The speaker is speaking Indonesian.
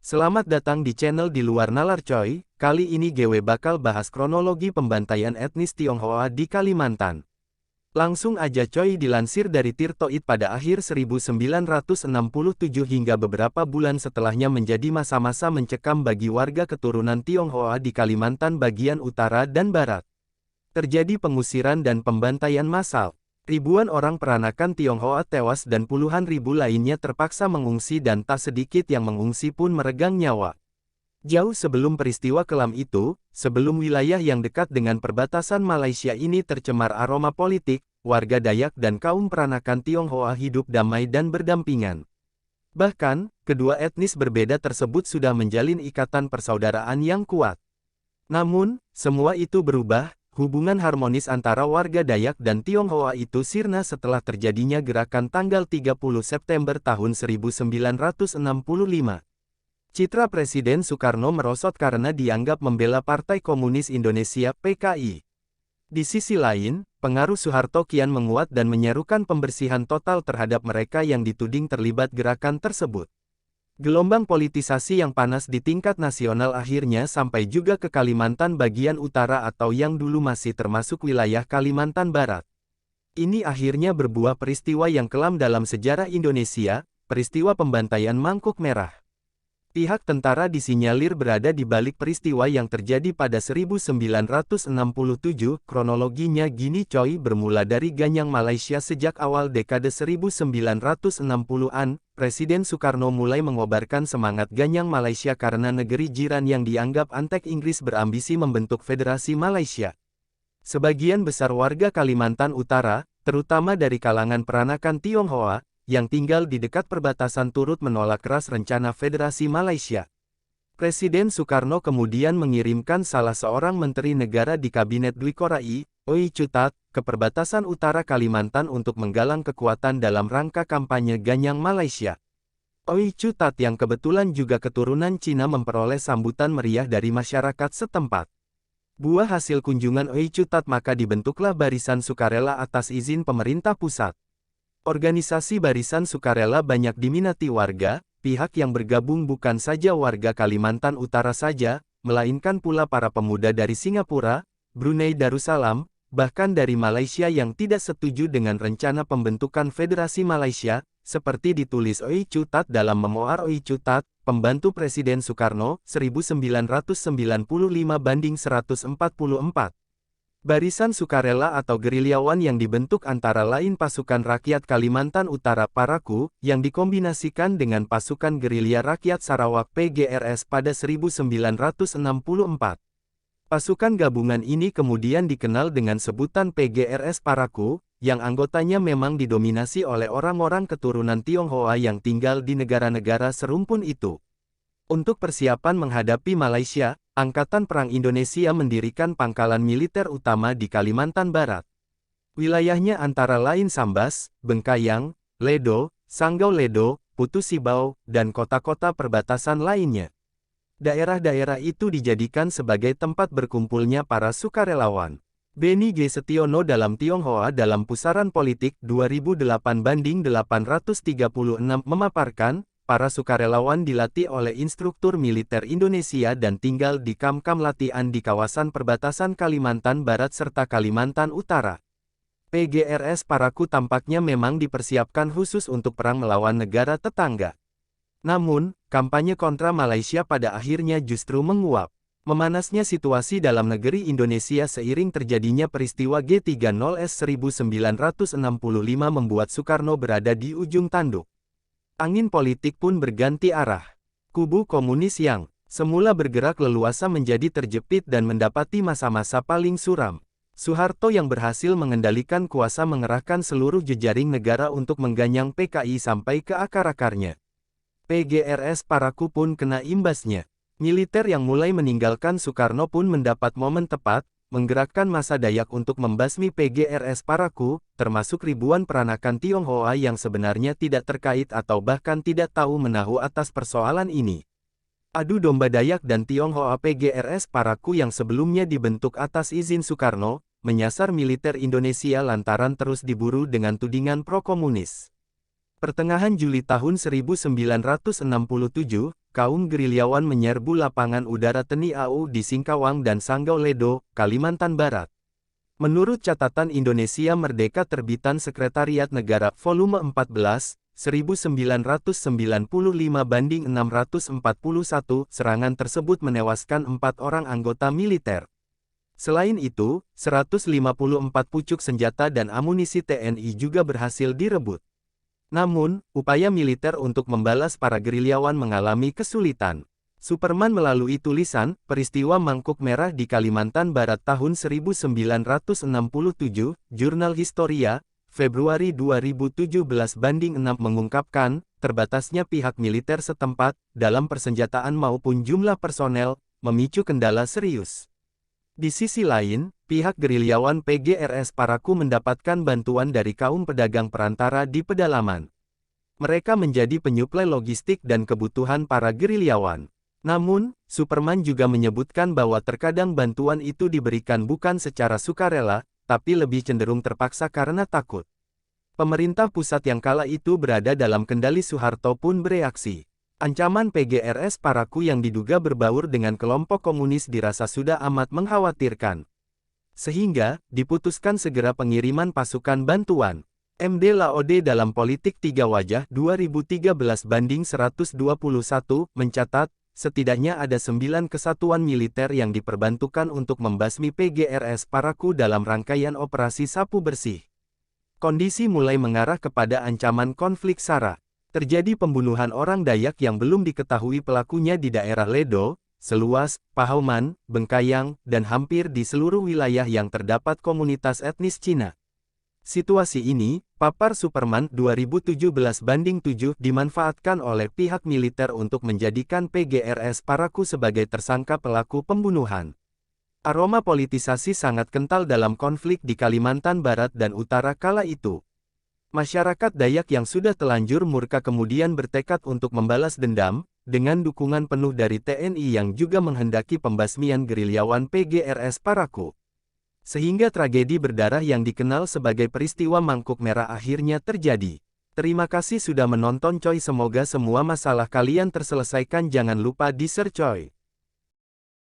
Selamat datang di channel Di Luar Nalar Coy. Kali ini GW bakal bahas kronologi pembantaian etnis Tionghoa di Kalimantan. Langsung aja coy, dilansir dari Tirto It, pada akhir 1967 hingga beberapa bulan setelahnya menjadi masa-masa mencekam bagi warga keturunan Tionghoa di Kalimantan bagian utara dan barat. Terjadi pengusiran dan pembantaian massal. Ribuan orang peranakan Tionghoa tewas dan puluhan ribu lainnya terpaksa mengungsi, dan tak sedikit yang mengungsi pun meregang nyawa. Jauh sebelum peristiwa kelam itu, sebelum wilayah yang dekat dengan perbatasan Malaysia ini tercemar aroma politik, warga Dayak dan kaum peranakan Tionghoa hidup damai dan berdampingan. Bahkan, kedua etnis berbeda tersebut sudah menjalin ikatan persaudaraan yang kuat. Namun, semua itu berubah. Hubungan harmonis antara warga Dayak dan Tionghoa itu sirna setelah terjadinya gerakan tanggal 30 September tahun 1965. Citra Presiden Soekarno merosot karena dianggap membela Partai Komunis Indonesia (PKI). Di sisi lain, pengaruh Soeharto kian menguat dan menyerukan pembersihan total terhadap mereka yang dituding terlibat gerakan tersebut. Gelombang politisasi yang panas di tingkat nasional akhirnya sampai juga ke Kalimantan bagian utara atau yang dulu masih termasuk wilayah Kalimantan Barat. Ini akhirnya berbuah peristiwa yang kelam dalam sejarah Indonesia, peristiwa pembantaian Mangkuk Merah. Pihak tentara disinyalir berada di balik peristiwa yang terjadi pada 1967, kronologinya gini coy, bermula dari Ganyang Malaysia. Sejak awal dekade 1960-an, Presiden Soekarno mulai mengobarkan semangat Ganyang Malaysia karena negeri jiran yang dianggap antek Inggris berambisi membentuk Federasi Malaysia. Sebagian besar warga Kalimantan Utara, terutama dari kalangan peranakan Tionghoa, yang tinggal di dekat perbatasan turut menolak keras rencana Federasi Malaysia. Presiden Soekarno kemudian mengirimkan salah seorang menteri negara di Kabinet Dwi Korai, Oei Chu Tat, ke perbatasan utara Kalimantan untuk menggalang kekuatan dalam rangka kampanye Ganyang Malaysia. Oei Chu Tat yang kebetulan juga keturunan Cina memperoleh sambutan meriah dari masyarakat setempat. Buah hasil kunjungan Oei Chu Tat maka dibentuklah Barisan Sukarela atas izin pemerintah pusat. Organisasi Barisan Sukarela banyak diminati warga. Pihak yang bergabung bukan saja warga Kalimantan Utara saja, melainkan pula para pemuda dari Singapura, Brunei Darussalam, bahkan dari Malaysia yang tidak setuju dengan rencana pembentukan Federasi Malaysia, seperti ditulis Oei Chu Tat dalam memoar Oei Chu Tat, Pembantu Presiden Soekarno, 1995-144. Barisan Sukarela atau gerilyawan yang dibentuk antara lain Pasukan Rakyat Kalimantan Utara PARAKU, yang dikombinasikan dengan Pasukan Gerilya Rakyat Sarawak PGRS pada 1964. Pasukan gabungan ini kemudian dikenal dengan sebutan PGRS PARAKU, yang anggotanya memang didominasi oleh orang-orang keturunan Tionghoa yang tinggal di negara-negara serumpun itu. Untuk persiapan menghadapi Malaysia, Angkatan Perang Indonesia mendirikan pangkalan militer utama di Kalimantan Barat. Wilayahnya antara lain Sambas, Bengkayang, Ledo, Sanggau Ledo, Putu Sibau, dan kota-kota perbatasan lainnya. Daerah-daerah itu dijadikan sebagai tempat berkumpulnya para sukarelawan. Beni G. Setiono dalam Tionghoa dalam Pusaran Politik 2008-836 memaparkan, para sukarelawan dilatih oleh instruktur militer Indonesia dan tinggal di kamp-kamp latihan di kawasan perbatasan Kalimantan Barat serta Kalimantan Utara. PGRS PARAKU tampaknya memang dipersiapkan khusus untuk perang melawan negara tetangga. Namun, kampanye kontra Malaysia pada akhirnya justru menguap. Memanasnya situasi dalam negeri Indonesia seiring terjadinya peristiwa G30S 1965 membuat Soekarno berada di ujung tanduk. Angin politik pun berganti arah. Kubu komunis yang semula bergerak leluasa menjadi terjepit dan mendapati masa-masa paling suram. Soeharto yang berhasil mengendalikan kuasa mengerahkan seluruh jejaring negara untuk mengganyang PKI sampai ke akar-akarnya. PGRS PARAKU pun kena imbasnya. Militer yang mulai meninggalkan Soekarno pun mendapat momen tepat, menggerakkan massa Dayak untuk membasmi PGRS PARAKU, termasuk ribuan peranakan Tionghoa yang sebenarnya tidak terkait atau bahkan tidak tahu menahu atas persoalan ini. Adu domba Dayak dan Tionghoa PGRS PARAKU yang sebelumnya dibentuk atas izin Soekarno, menyasar militer Indonesia lantaran terus diburu dengan tudingan pro-komunis. Pertengahan Juli tahun 1967, kaum gerilyawan menyerbu lapangan udara TNI AU di Singkawang dan Sanggau Ledo, Kalimantan Barat. Menurut catatan Indonesia Merdeka terbitan Sekretariat Negara, volume 14, 1995/641, serangan tersebut menewaskan 4 orang anggota militer. Selain itu, 154 pucuk senjata dan amunisi TNI juga berhasil direbut. Namun, upaya militer untuk membalas para gerilyawan mengalami kesulitan. Superman melalui tulisan, peristiwa Mangkuk Merah di Kalimantan Barat tahun 1967, Jurnal Historia, Februari 2017/6 mengungkapkan, terbatasnya pihak militer setempat, dalam persenjataan maupun jumlah personel, memicu kendala serius. Di sisi lain, pihak gerilyawan PGRS Parakou mendapatkan bantuan dari kaum pedagang perantara di pedalaman. Mereka menjadi penyuplai logistik dan kebutuhan para gerilyawan. Namun, Superman juga menyebutkan bahwa terkadang bantuan itu diberikan bukan secara sukarela, tapi lebih cenderung terpaksa karena takut. Pemerintah pusat yang kala itu berada dalam kendali Soeharto pun bereaksi. Ancaman PGRS Parakou yang diduga berbaur dengan kelompok komunis dirasa sudah amat mengkhawatirkan. Sehingga, diputuskan segera pengiriman pasukan bantuan. MD Laode dalam Politik 3 Wajah 2013/121 mencatat, setidaknya ada 9 kesatuan militer yang diperbantukan untuk membasmi PGRS Parakou dalam rangkaian operasi sapu bersih. Kondisi mulai mengarah kepada ancaman konflik SARA. Terjadi pembunuhan orang Dayak yang belum diketahui pelakunya di daerah Ledo, Seluas, Pahauman, Bengkayang, dan hampir di seluruh wilayah yang terdapat komunitas etnis Cina. Situasi ini, papar Superman 2017/7 dimanfaatkan oleh pihak militer untuk menjadikan PGRS Parakou sebagai tersangka pelaku pembunuhan. Aroma politisasi sangat kental dalam konflik di Kalimantan Barat dan Utara kala itu. Masyarakat Dayak yang sudah telanjur murka kemudian bertekad untuk membalas dendam, dengan dukungan penuh dari TNI yang juga menghendaki pembasmian gerilyawan PGRS Parakou. Sehingga tragedi berdarah yang dikenal sebagai peristiwa Mangkuk Merah akhirnya terjadi. Terima kasih sudah menonton coy, semoga semua masalah kalian terselesaikan, jangan lupa di-share coy.